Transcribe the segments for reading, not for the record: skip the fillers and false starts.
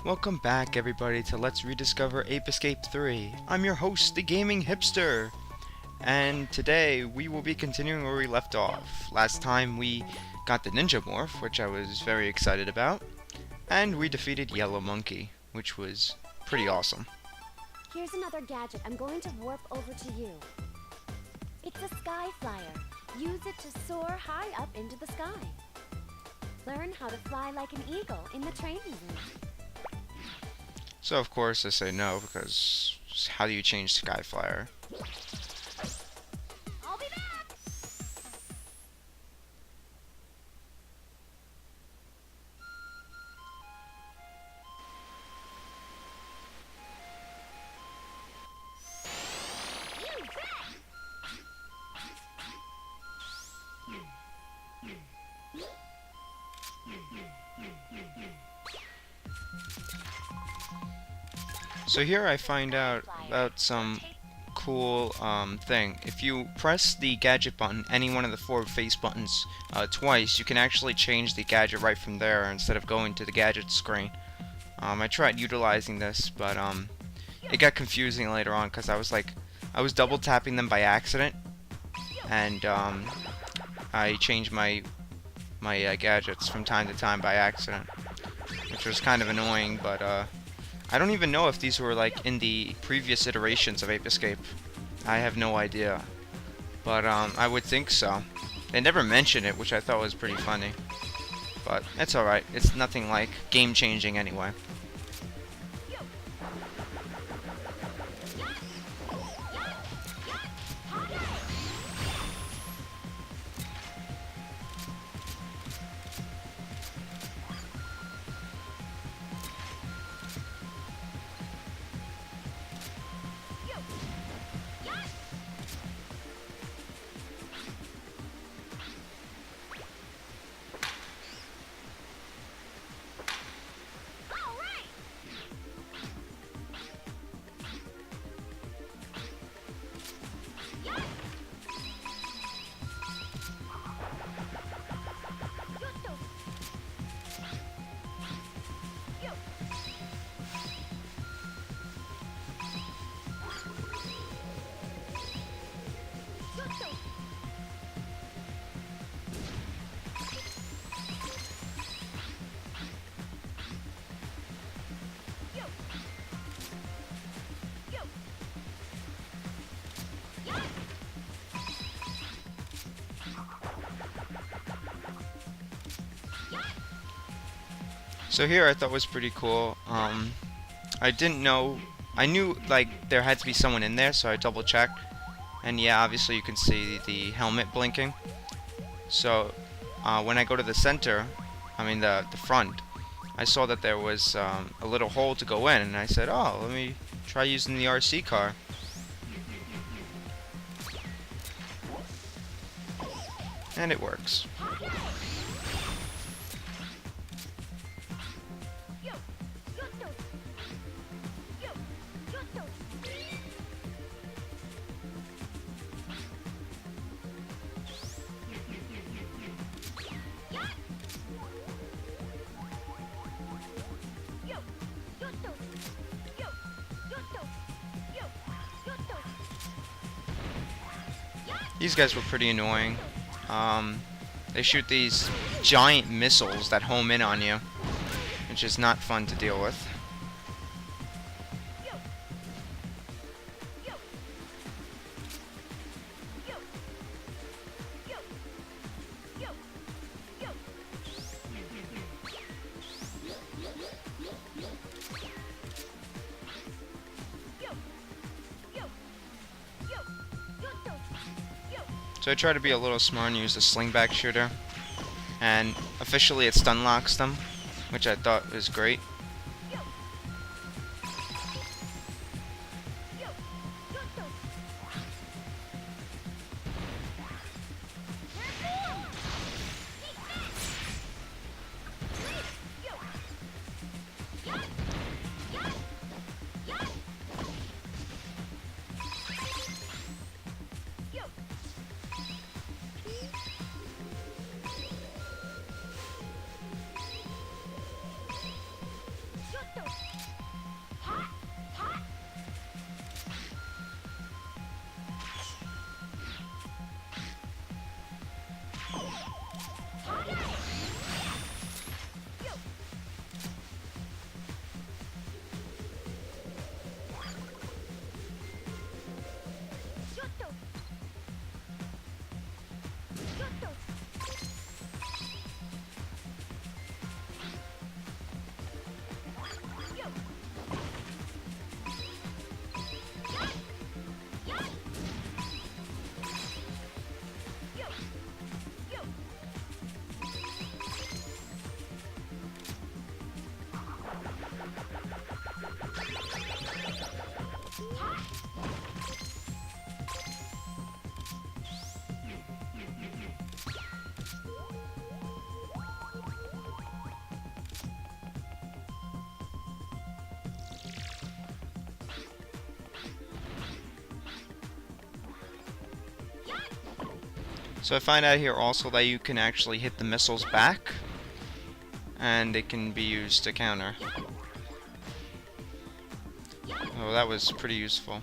Welcome back everybody to Let's Rediscover Ape Escape 3. I'm your host, the Gaming Hipster. And today we will be continuing where we left off. Last time we got the ninja morph, which I was very excited about. And we defeated Yellow Monkey, which was pretty awesome. Here's another gadget I'm going to warp over to you. It's a sky flyer. Use it to soar high up into the sky. Learn how to fly like an eagle in the training room. So of course I say no, because how do you change Skyflyer? I'll be back! You bet! So here I find out about some cool thing. If you press the gadget button, any one of the four face buttons, twice, you can actually change the gadget right from there instead of going to the gadget screen. I tried utilizing this, but it got confusing later on because I was double tapping them by accident, and I changed my gadgets from time to time by accident, which was kind of annoying, but I don't even know if these were like in the previous iterations of Ape Escape. I have no idea, but I would think so. They never mentioned it, which I thought was pretty funny, but it's alright. It's nothing like game-changing anyway. So here I thought was pretty cool. I didn't know. I knew like there had to be someone in there, so I double checked. And yeah, obviously you can see the helmet blinking. So when I go to the center, I mean the front, I saw that there was a little hole to go in, and I said, "Oh, let me try using the RC car." And it works. These guys were pretty annoying. They shoot these giant missiles that home in on you, which is not fun to deal with. So I try to be a little smart and use the slingback shooter, and officially it stun locks them, which I thought was great. So I find out here also that you can actually hit the missiles back, and it can be used to counter. Oh, that was pretty useful.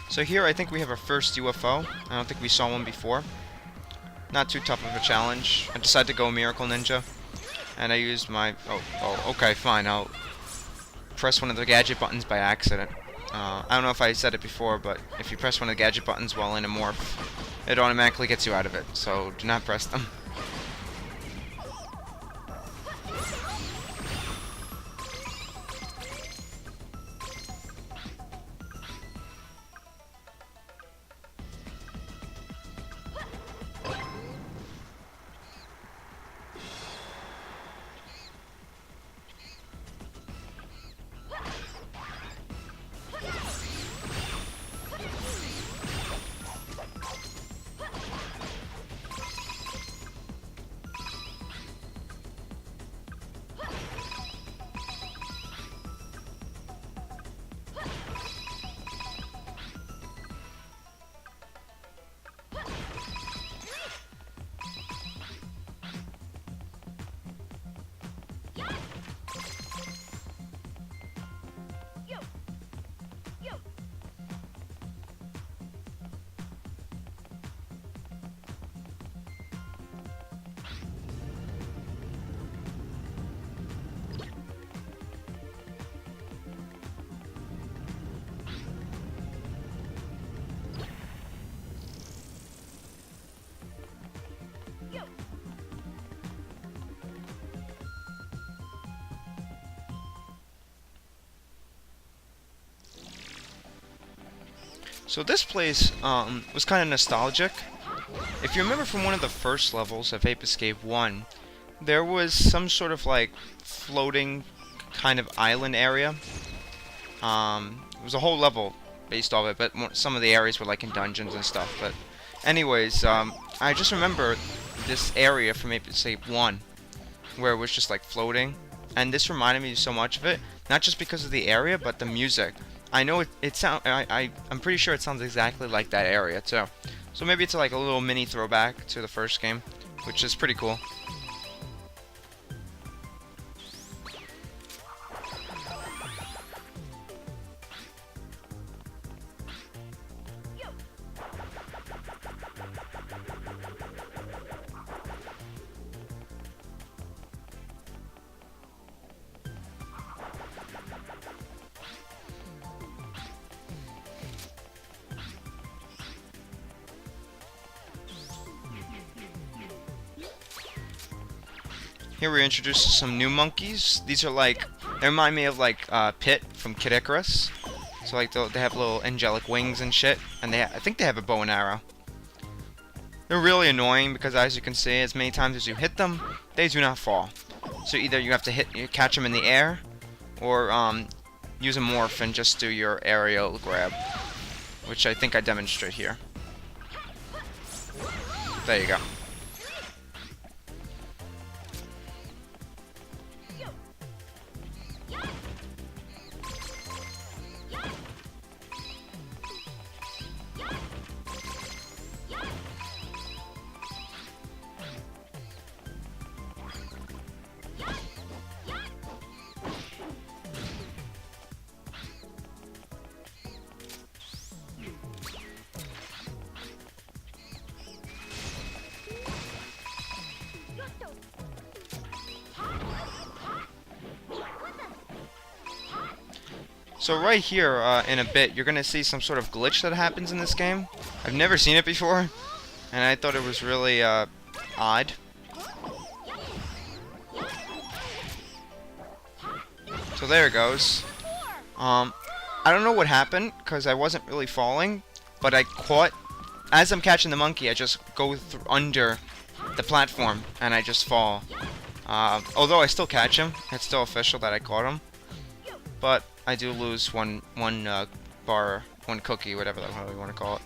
So here I think we have our first UFO. I don't think we saw one before. Not too tough of a challenge. I decided to go Miracle Ninja. And I used my... Oh, okay, fine. I'll press one of the gadget buttons by accident. I don't know if I said it before, but if you press one of the gadget buttons while in a morph, it automatically gets you out of it. So do not press them. So this place was kind of nostalgic. If you remember from one of the first levels of Ape Escape 1, there was some sort of like floating kind of island area. It was a whole level based off it, but some of the areas were like in dungeons and stuff. But anyways, I just remember this area from Ape Escape 1 where it was just like floating, and this reminded me so much of it, not just because of the area, but the music. I know I'm pretty sure it sounds exactly like that area too. So maybe it's like a little mini throwback to the first game, which is pretty cool. Here we're introduced to some new monkeys. These are like, they remind me of like Pit from Kid Icarus. So like they have little angelic wings and shit, and I think they have a bow and arrow. They're really annoying because, as you can see, as many times as you hit them, they do not fall. So either you have to catch them in the air, or use a morph and just do your aerial grab, which I think I demonstrate here. There you go. So right here, in a bit, you're gonna see some sort of glitch that happens in this game. I've never seen it before, and I thought it was really odd. So there it goes. I don't know what happened, because I wasn't really falling, but I caught, as I'm catching the monkey, I just go under the platform, and I just fall. Although I still catch him, it's still official that I caught him, but I do lose one bar, one cookie, whatever the hell you want to call it.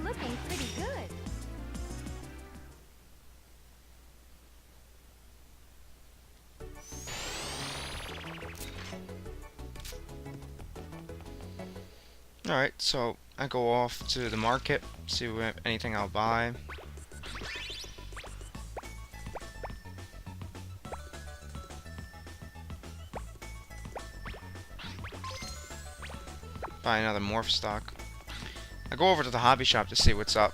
Looking pretty good. Alright, so I go off to the market, see if anything I'll buy. Buy another morph stock. I go over to the hobby shop to see what's up,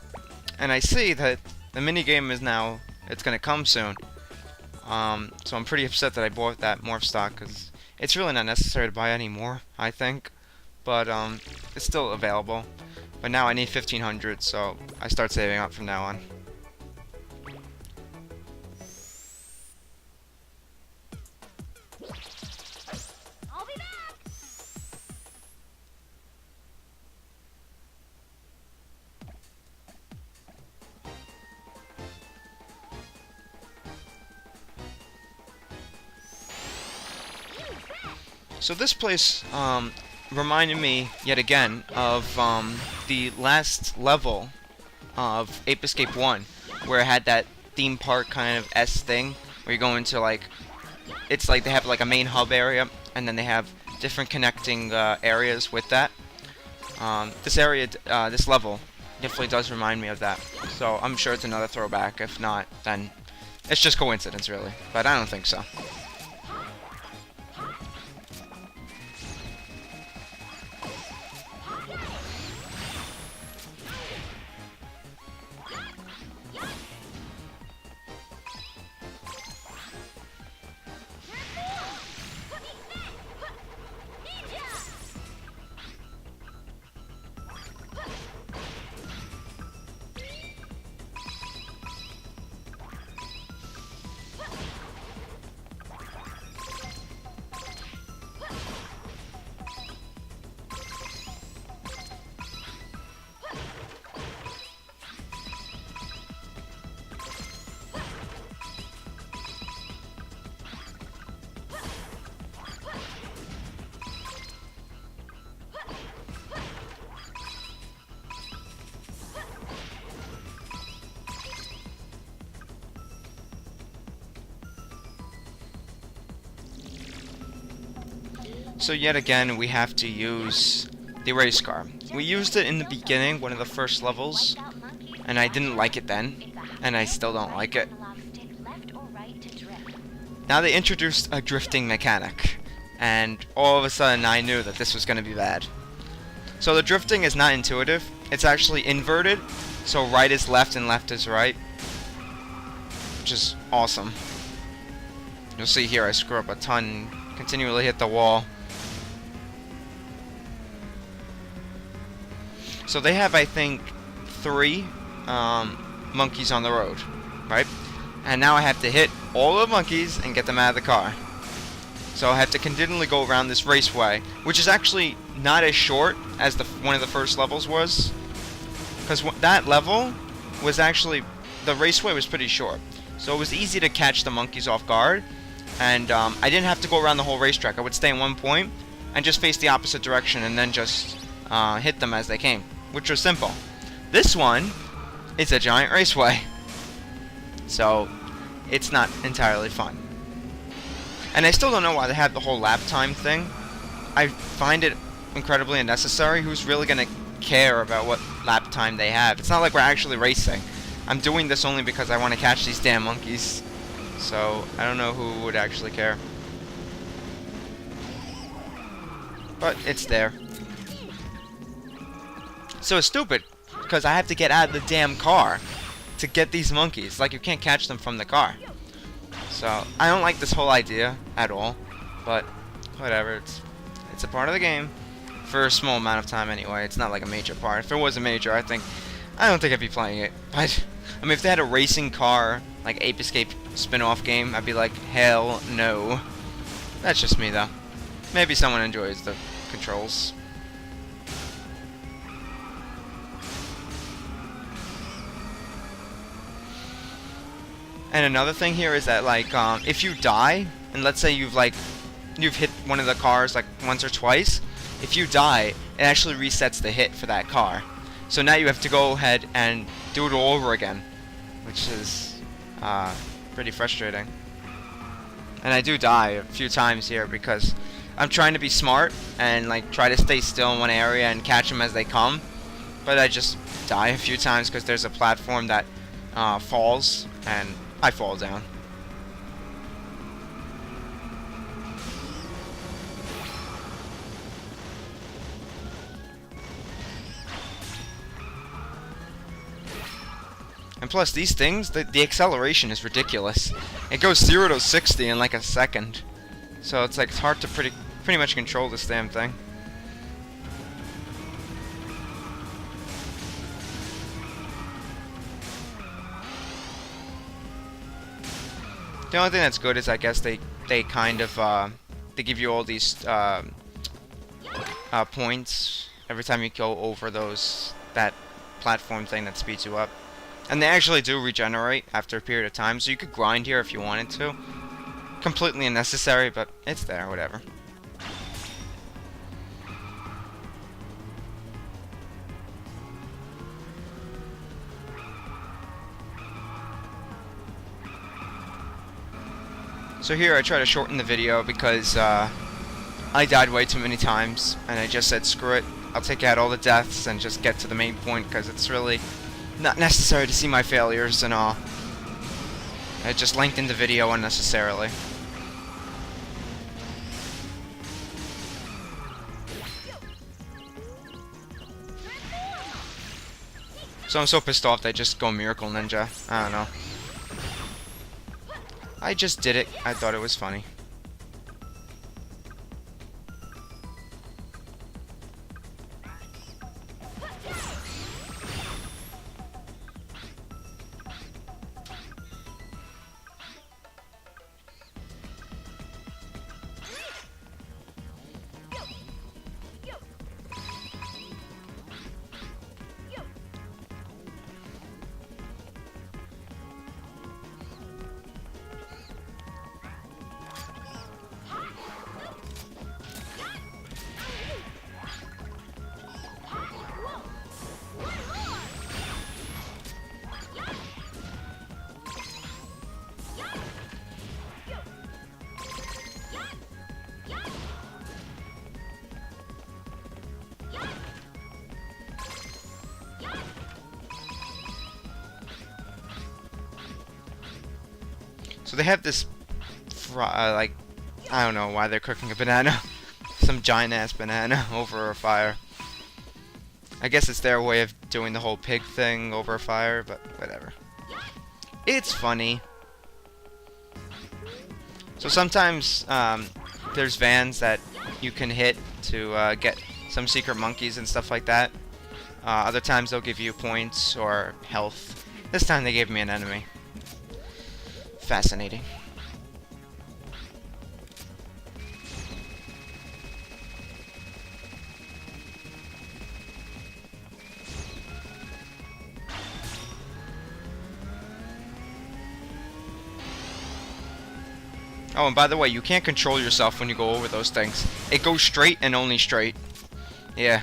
and I see that the minigame is now, it's gonna come soon. So I'm pretty upset that I bought that morph stock, because it's really not necessary to buy any more, I think. But it's still available. But now I need 1,500, so I start saving up from now on. I'll be back. So this place reminded me yet again of the last level of Ape Escape 1, where it had that theme park kind of thing, where you go into like, it's like they have like a main hub area, and then they have different connecting areas with that. This area, this level, definitely does remind me of that. So I'm sure it's another throwback. If not, then it's just coincidence, really. But I don't think so. So yet again, we have to use the race car. We used it in the beginning, one of the first levels, and I didn't like it then, and I still don't like it. Now they introduced a drifting mechanic, and all of a sudden I knew that this was going to be bad. So the drifting is not intuitive, it's actually inverted, so right is left and left is right, which is awesome. You'll see here I screw up a ton, continually hit the wall. So they have, I think, 3 monkeys on the road, right? And now I have to hit all the monkeys and get them out of the car. So I have to continually go around this raceway, which is actually not as short as one of the first levels was. Because that level was actually, the raceway was pretty short. So it was easy to catch the monkeys off guard. And I didn't have to go around the whole racetrack. I would stay in one point and just face the opposite direction and then just hit them as they came, which was simple. This one is a giant raceway, so it's not entirely fun. And I still don't know why they have the whole lap time thing. I find it incredibly unnecessary. Who's really gonna care about what lap time they have? It's not like we're actually racing. I'm doing this only because I want to catch these damn monkeys. So, I don't know who would actually care. But it's there. So it's stupid, because I have to get out of the damn car to get these monkeys. Like, you can't catch them from the car. So, I don't like this whole idea at all. But, whatever, it's a part of the game. For a small amount of time anyway. It's not like a major part. If it was a major, I don't think I'd be playing it. But, I mean, if they had a racing car, like Ape Escape spin-off game, I'd be like, hell no. That's just me, though. Maybe someone enjoys the controls. And another thing here is that, like, if you die, and let's say you've hit one of the cars like once or twice, if you die, it actually resets the hit for that car. So now you have to go ahead and do it all over again, which is pretty frustrating. And I do die a few times here because I'm trying to be smart and like try to stay still in one area and catch them as they come, but I just die a few times because there's a platform that falls and I fall down. And plus, these things, the acceleration is ridiculous. It goes 0 to 60 in like a second. So it's like it's hard to pretty much control this damn thing. The only thing that's good is I guess they kind of they give you all these points every time you go over that platform thing that speeds you up. And they actually do regenerate after a period of time, so you could grind here if you wanted to. Completely unnecessary, but it's there, whatever. So here I try to shorten the video because I died way too many times, and I just said screw it, I'll take out all the deaths and just get to the main point because it's really not necessary to see my failures and all. I just lengthened the video unnecessarily. So I'm so pissed off they just go Miracle Ninja. I don't know. I just did it. I thought it was funny. So they have this, like, I don't know why they're cooking a banana. Some giant-ass banana over a fire. I guess it's their way of doing the whole pig thing over a fire, but whatever. It's funny. So sometimes there's vans that you can hit to get some secret monkeys and stuff like that. Other times they'll give you points or health. This time they gave me an enemy. Fascinating. Oh, and by the way, you can't control yourself when you go over those things. It goes straight and only straight. Yeah.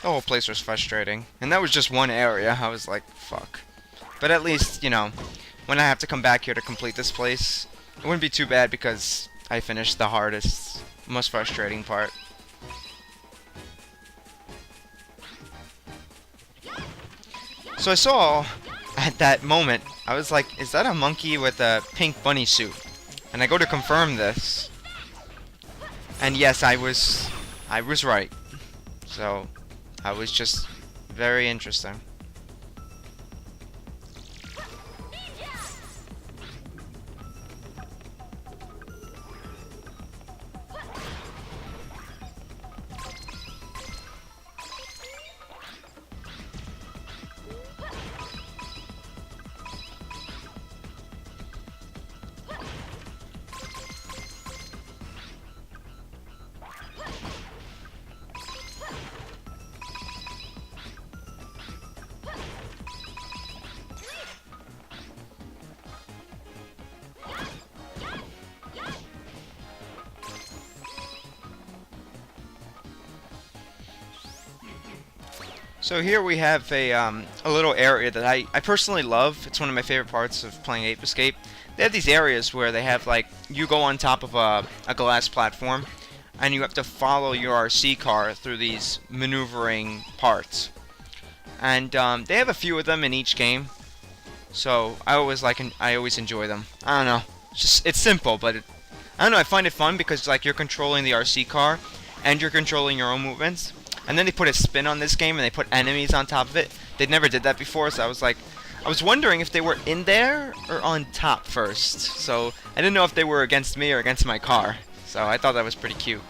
The whole place was frustrating. And that was just one area. I was like, fuck. But at least, you know, when I have to come back here to complete this place. It wouldn't be too bad because I finished the hardest, most frustrating part. So I saw, at that moment, I was like, is that a monkey with a pink bunny suit? And I go to confirm this. And yes, I was right. So, I was just very interesting. So here we have a little area that I personally love. It's one of my favorite parts of playing Ape Escape. They have these areas where they have, like, you go on top of a glass platform and you have to follow your RC car through these maneuvering parts. And they have a few of them in each game. So I always enjoy them. I don't know. It's simple, but I don't know, I find it fun because, like, you're controlling the RC car and you're controlling your own movements. And then they put a spin on this game and they put enemies on top of it. They never did that before, so I was wondering if they were in there or on top first. So I didn't know if they were against me or against my car. So I thought that was pretty cute.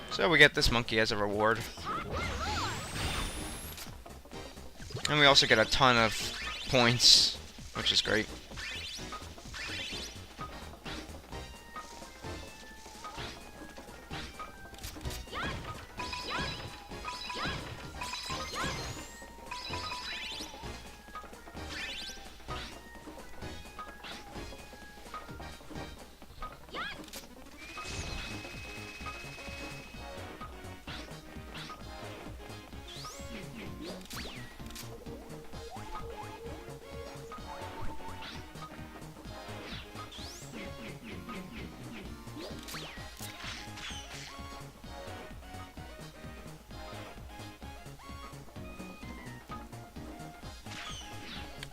So we get this monkey as a reward. And we also get a ton of points, which is great.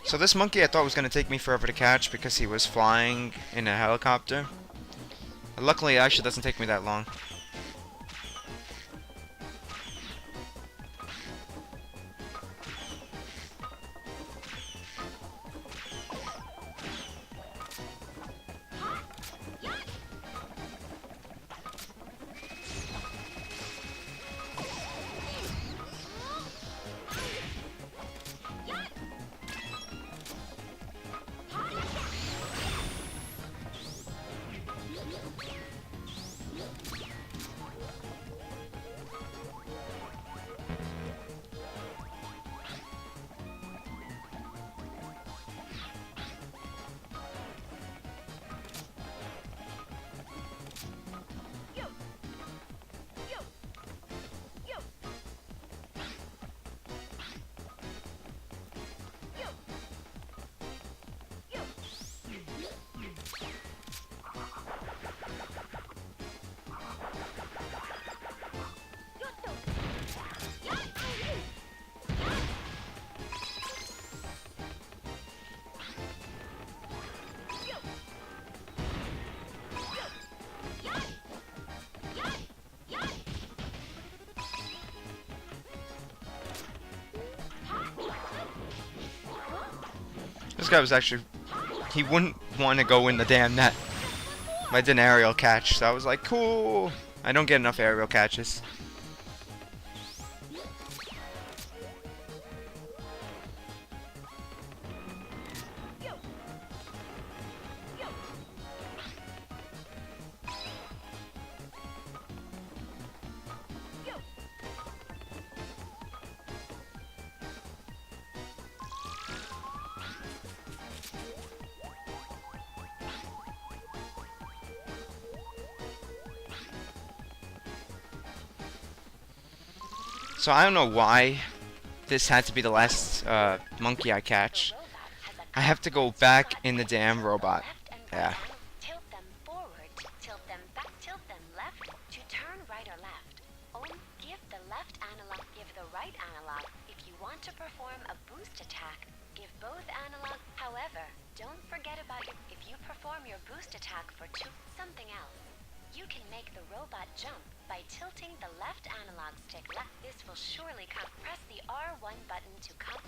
So this monkey I thought was going to take me forever to catch because he was flying in a helicopter. But luckily it actually doesn't take me that long. This guy was actually, he wouldn't want to go in the damn net. I did an aerial catch, so I was like, cool. I don't get enough aerial catches. So I don't know why this had to be the last monkey I catch. I have to go back in the damn robot. Yeah. Tilt them forward, tilt them back, tilt them left to turn right or left. Give the left analog, give the right analog. If you want to perform a boost attack, give both analog. However, don't forget about if you perform your boost attack for something else. You can make the robot jump by tilting the left analog stick left. This will surely come. Press the R1 button to come.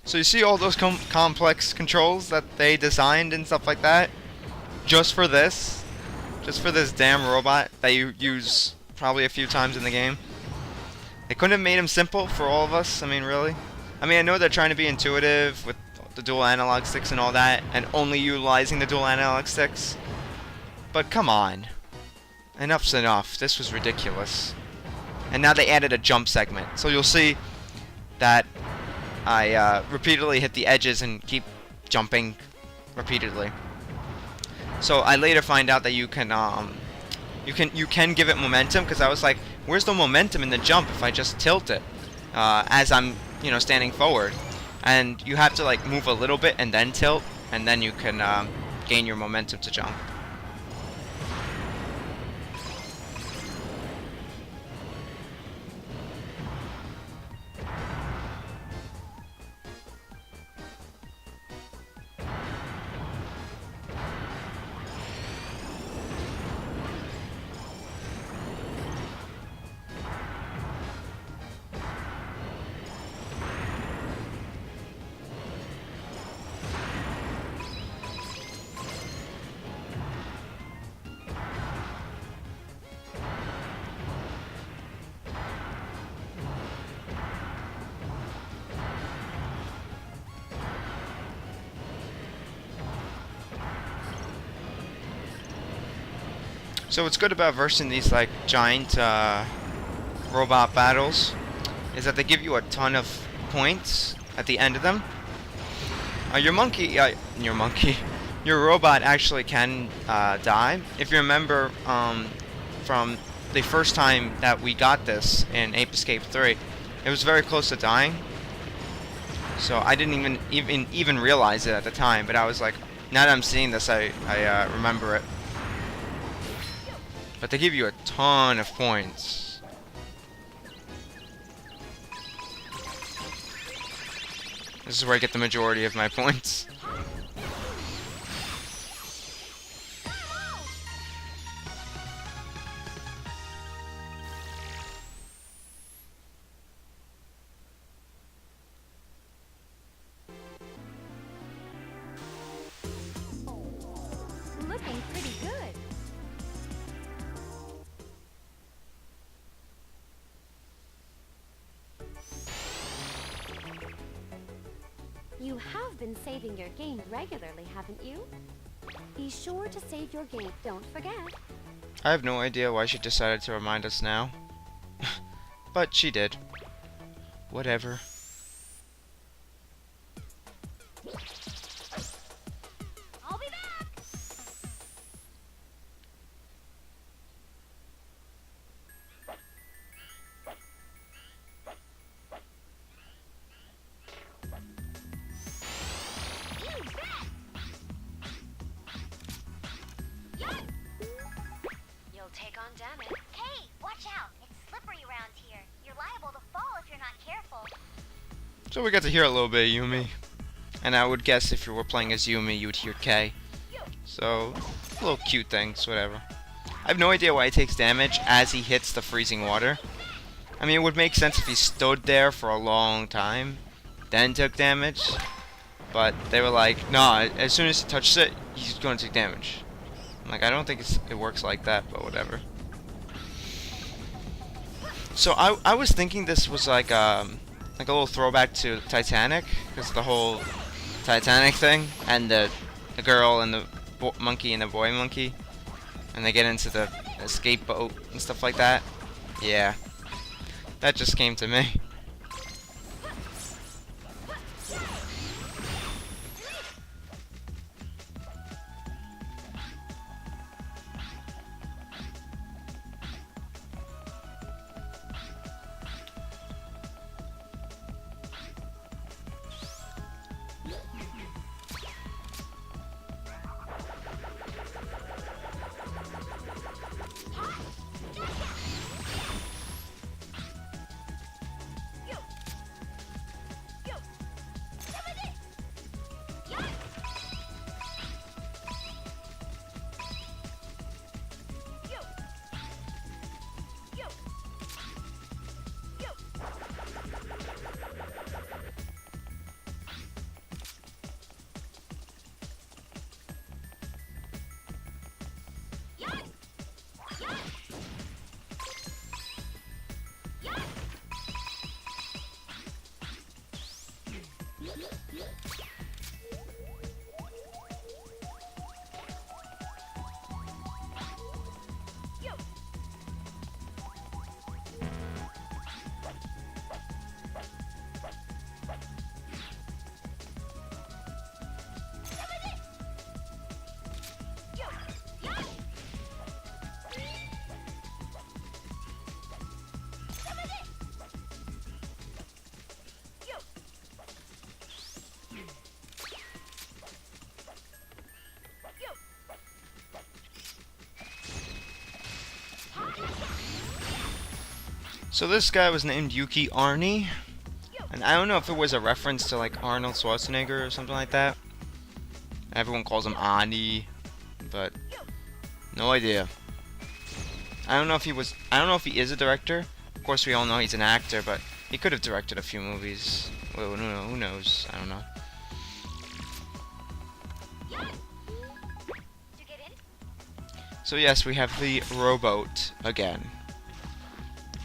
So you see all those complex controls that they designed and stuff like that? Just for this? Just for this damn robot that you use probably a few times in the game? They couldn't have made him simple for all of us? I mean, really? I mean, I know they're trying to be intuitive with the dual analog sticks and all that, and only utilizing the dual analog sticks. But come on. Enough's enough. This was ridiculous. And now they added a jump segment. So you'll see that I repeatedly hit the edges and keep jumping repeatedly. So I later find out that you can give it momentum, because I was like, where's the momentum in the jump if I just tilt it as I'm standing forward? And you have to like move a little bit and then tilt, and then you can gain your momentum to jump. So what's good about versing these like giant robot battles is that they give you a ton of points at the end of them. Your robot actually can die. If you remember from the first time that we got this in Ape Escape 3, it was very close to dying. So I didn't even realize it at the time, but I was like, now that I'm seeing this, I remember it. But they give you a ton of points. This is where I get the majority of my points. Looking pretty good. You have been saving your game regularly, haven't you? Be sure to save your game. Don't forget. I have no idea why she decided to remind us now. But she did. Whatever. I'll be back. You'll take on damage. Hey, watch out! It's slippery around here. You're liable to fall if you're not careful. So we got to hear a little bit of Yumi. And I would guess if you were playing as Yumi, you'd hear K. So, little cute things, whatever. I have no idea why he takes damage as he hits the freezing water. I mean, it would make sense if he stood there for a long time, then took damage. But they were like, nah, as soon as he touches it, he's going to take damage. I'm like, I don't think it works like that, but whatever. So I was thinking this was like a little throwback to Titanic, because the whole Titanic thing, and the girl and the monkey and the boy monkey, and they get into the escape boat and stuff like that. Yeah, that just came to me. So this guy was named Yuki Arnie, and I don't know if it was a reference to like Arnold Schwarzenegger or something like that. Everyone calls him Arnie, but no idea. I don't know if he is a director. Of course, we all know he's an actor, but he could have directed a few movies. Well, who knows? I don't know. So yes, we have the rowboat again.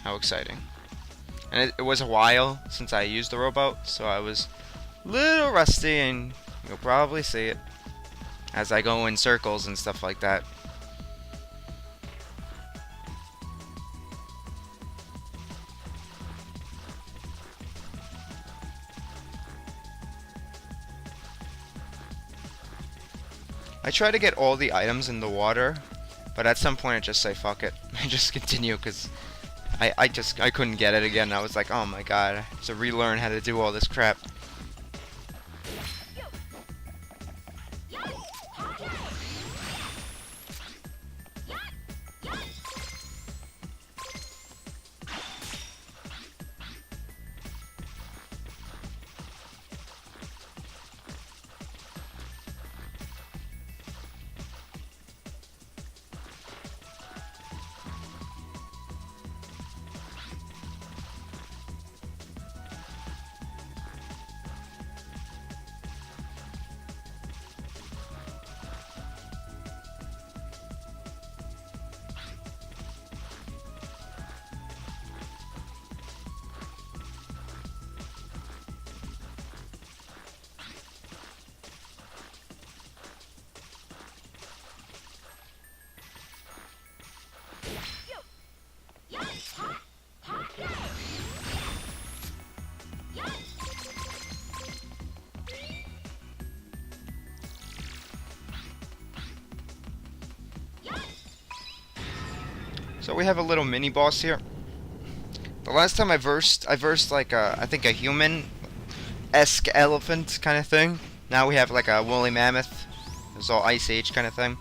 How exciting. And it was a while since I used the rowboat, so I was a little rusty, and you'll probably see it as I go in circles and stuff like that. I try to get all the items in the water, but at some point I just say fuck it. I just continue because I couldn't get it again. I was like, oh my god, I have to relearn how to do all this crap. So we have a little mini boss here. The last time I versed like I think a human-esque elephant kind of thing. Now we have like a woolly mammoth. It's all Ice Age kind of thing.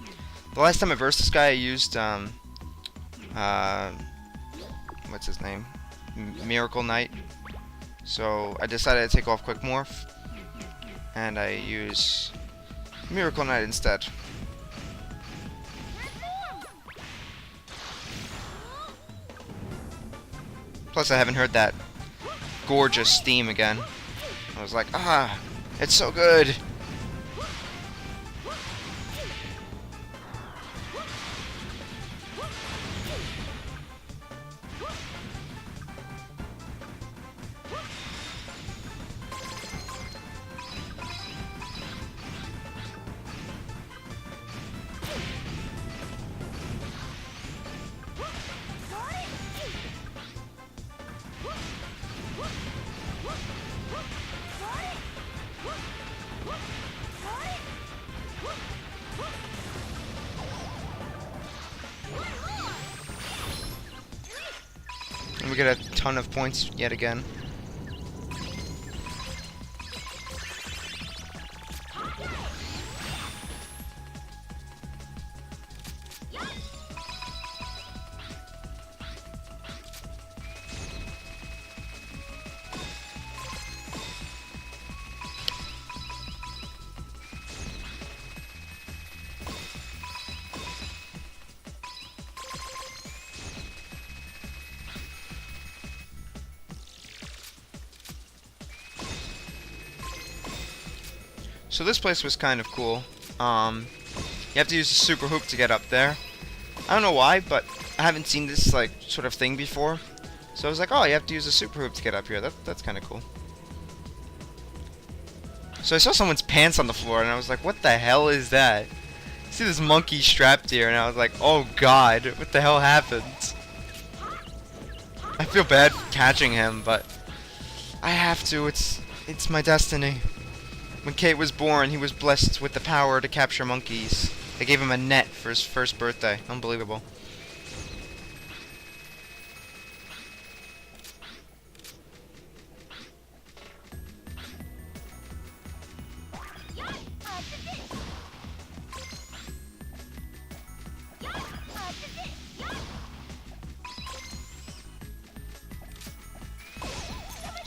The last time I versed this guy, I used what's his name? Miracle Knight. So I decided to take off Quick Morph, and I use Miracle Knight instead. Plus, I haven't heard that gorgeous theme again. I was like, ah, it's so good. And we get a ton of points yet again. So this place was kind of cool. You have to use a super hoop to get up there. I don't know why, but I haven't seen this like sort of thing before. So I was like, oh, you have to use a super hoop to get up here. That's kind of cool. So I saw someone's pants on the floor, and I was like, what the hell is that? I see this monkey strapped here, and I was like, oh god, what the hell happened? I feel bad catching him, but I have to. It's my destiny. When Kate was born, he was blessed with the power to capture monkeys. They gave him a net for his first birthday. Unbelievable.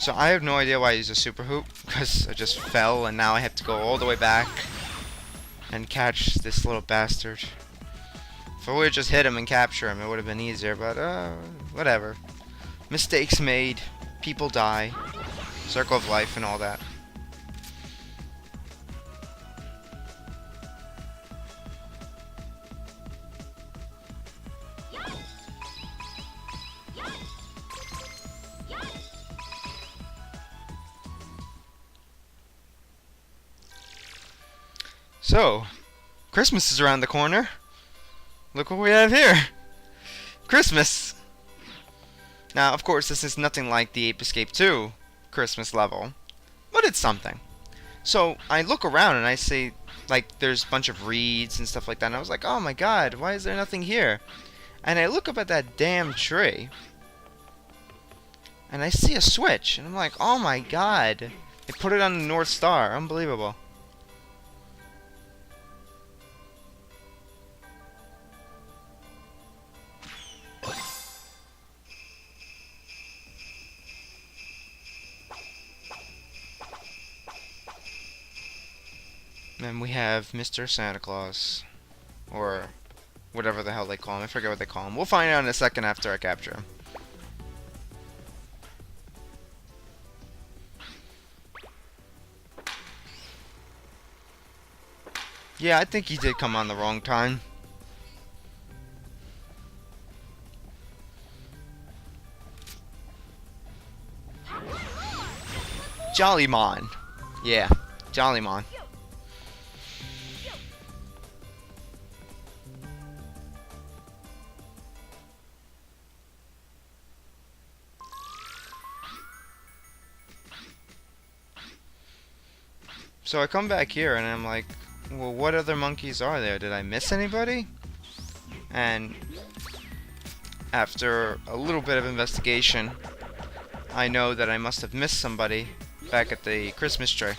So I have no idea why I used a super hoop, because I just fell and now I have to go all the way back and catch this little bastard. If I would have just hit him and capture him, it would have been easier, but whatever. Mistakes made, people die, circle of life and all that. So, Christmas is around the corner. Look what we have here. Christmas. Now, of course, this is nothing like the Ape Escape 2 Christmas level, but it's something. So, I look around and I see, like, there's a bunch of reeds and stuff like that, and I was like, oh my god, why is there nothing here? And I look up at that damn tree, and I see a switch, and I'm like, oh my god. They put it on the North Star. Unbelievable. And we have Mr. Santa Claus, or whatever the hell they call him. I forget what they call him. We'll find out in a second after I capture him. Yeah, I think he did come on the wrong time. Jolly-Mon. Yeah, Jolly-Mon. So I come back here and I'm like, well, what other monkeys are there? Did I miss anybody? And after a little bit of investigation, I know that I must have missed somebody back at the Christmas tree.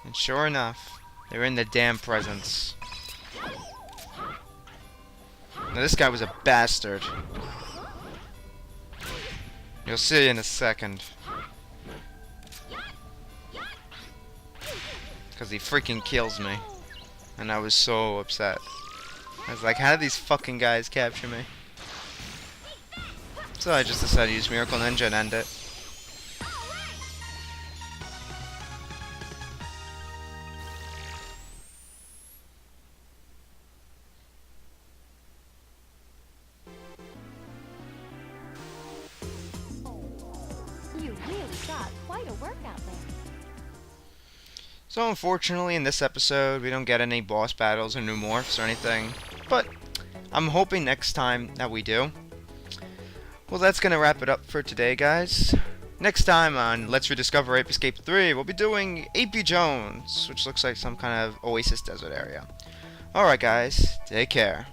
And sure enough, they're in the damn presents. Now this guy was a bastard. You'll see in a second. Because he freaking kills me. And I was so upset. I was like, how did these fucking guys capture me? So I just decided to use Miracle Ninja and end it. You really got quite a workout there. So unfortunately in this episode we don't get any boss battles or new morphs or anything, but I'm hoping next time that we do. Well, that's gonna wrap it up for today, guys. Next time on Let's Rediscover Ape Escape 3, we'll be doing AP Jones, which looks like some kind of oasis desert area. Alright guys, take care.